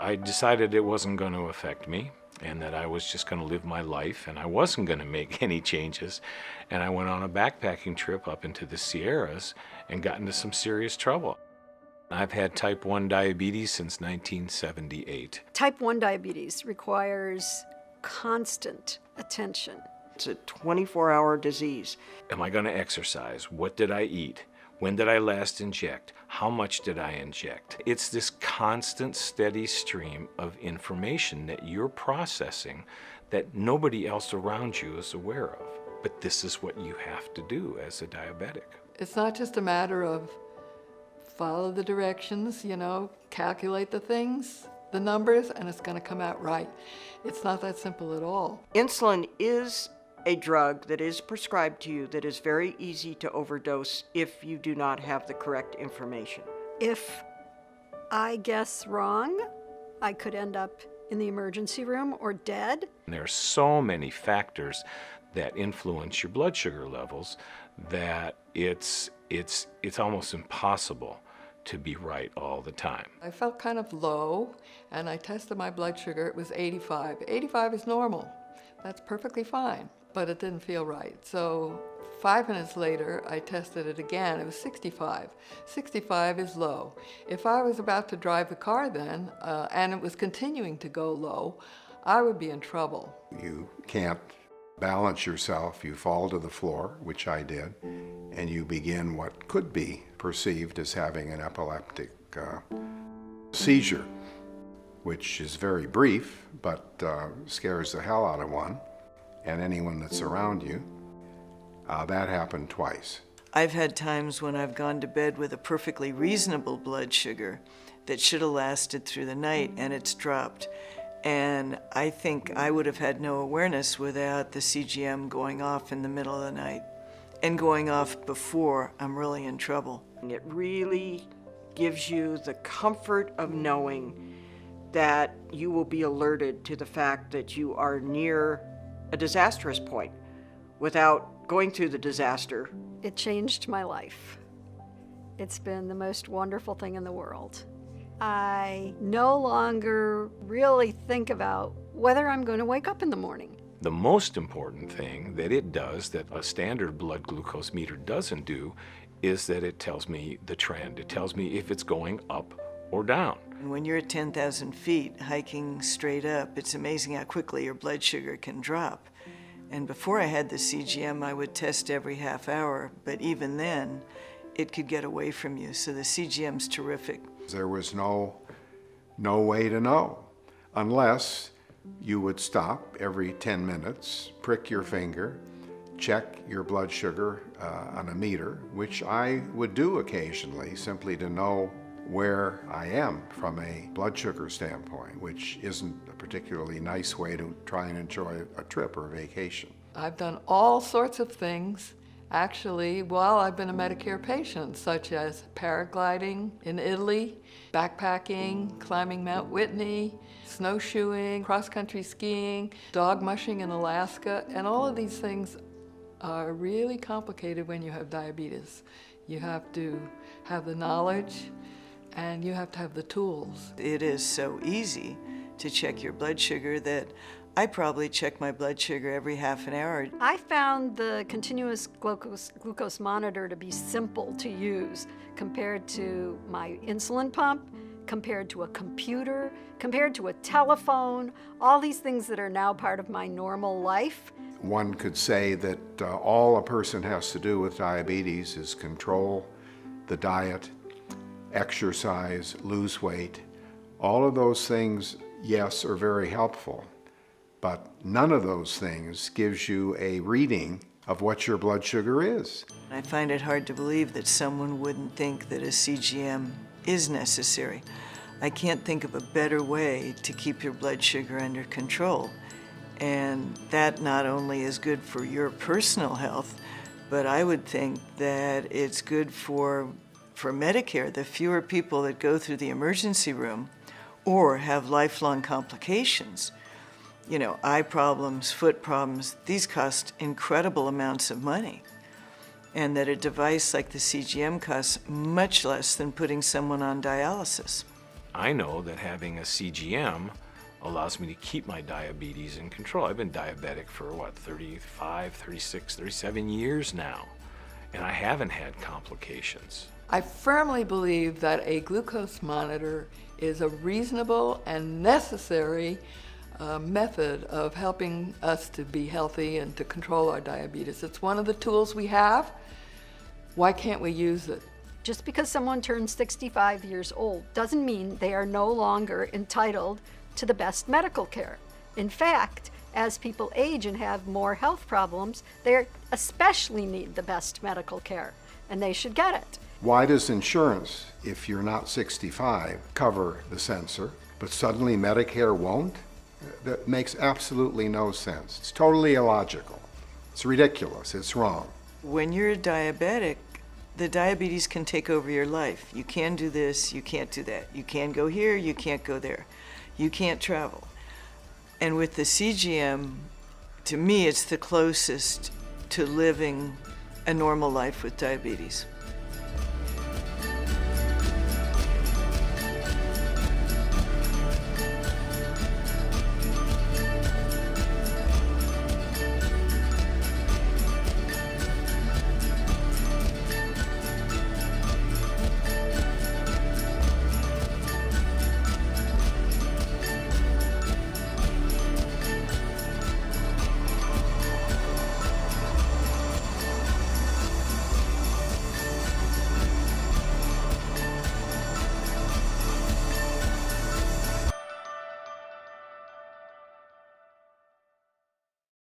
I decided it wasn't going to affect me and that I was just going to live my life and I wasn't going to make any changes. And I went on a backpacking trip up into the Sierras and got into some serious trouble. I've had type 1 diabetes since 1978. Type 1 diabetes requires constant attention. It's a 24-hour disease. Am I going to exercise? What did I eat? When did I last inject? How much did I inject? It's this constant, steady stream of information that you're processing that nobody else around you is aware of. But this is what you have to do as a diabetic. It's not just a matter of follow the directions, calculate the things, the numbers, and it's going to come out right. It's not that simple at all. Insulin is a drug that is prescribed to you that is very easy to overdose if you do not have the correct information. If I guess wrong, I could end up in the emergency room or dead. There are so many factors that influence your blood sugar levels that it's almost impossible to be right all the time. I felt kind of low, and I tested my blood sugar. It was 85. 85 is normal. That's perfectly fine, but it didn't feel right. So 5 minutes later, I tested it again. It was 65. 65 is low. If I was about to drive the car then, and it was continuing to go low, I would be in trouble. You can't balance yourself, you fall to the floor, which I did, and you begin what could be perceived as having an epileptic seizure, which is very brief, but scares the hell out of one and anyone that's around you. That happened twice. I've had times when I've gone to bed with a perfectly reasonable blood sugar that should have lasted through the night, and it's dropped. And I think I would have had no awareness without the CGM going off in the middle of the night. And going off before I'm really in trouble. It really gives you the comfort of knowing that you will be alerted to the fact that you are near a disastrous point without going through the disaster. It changed my life. It's been the most wonderful thing in the world. I no longer really think about whether I'm going to wake up in the morning. The most important thing that it does that a standard blood glucose meter doesn't do is that it tells me the trend. It tells me if it's going up or down. When you're at 10,000 feet hiking straight up, it's amazing how quickly your blood sugar can drop. And before I had the CGM, I would test every half hour, but even then, it could get away from you. So the CGM's terrific. There was no way to know unless you would stop every 10 minutes, prick your finger, check your blood sugar on a meter, which I would do occasionally simply to know where I am from a blood sugar standpoint, which isn't a particularly nice way to try and enjoy a trip or a vacation. I've done all sorts of things, actually, while I've been a Medicare patient, such as paragliding in Italy, backpacking, climbing Mount Whitney, snowshoeing, cross-country skiing, dog mushing in Alaska, and all of these things are really complicated when you have diabetes. You have to have the knowledge and you have to have the tools. It is so easy to check your blood sugar that I probably check my blood sugar every half an hour. I found the continuous glucose monitor to be simple to use compared to my insulin pump, compared to a computer, compared to a telephone, all these things that are now part of my normal life. One could say that all a person has to do with diabetes is control the diet, exercise, lose weight. All of those things, yes, are very helpful, but none of those things gives you a reading of what your blood sugar is. I find it hard to believe that someone wouldn't think that a CGM is necessary. I can't think of a better way to keep your blood sugar under control. And that not only is good for your personal health, but I would think that it's good for Medicare. The fewer people that go through the emergency room or have lifelong complications, eye problems, foot problems, these cost incredible amounts of money. And that a device like the CGM costs much less than putting someone on dialysis. I know that having a CGM allows me to keep my diabetes in control. I've been diabetic for 35, 36, 37 years now, and I haven't had complications. I firmly believe that a glucose monitor is a reasonable and necessary method of helping us to be healthy and to control our diabetes. It's one of the tools we have. Why can't we use it? Just because someone turns 65 years old doesn't mean they are no longer entitled to the best medical care. In fact, as people age and have more health problems, they especially need the best medical care, and they should get it. Why does insurance, if you're not 65, cover the sensor, but suddenly Medicare won't? That makes absolutely no sense. It's totally illogical. It's ridiculous. It's wrong. When you're a diabetic, the diabetes can take over your life. You can do this, you can't do that. You can go here, you can't go there. You can't travel. And with the CGM, to me, it's the closest to living a normal life with diabetes.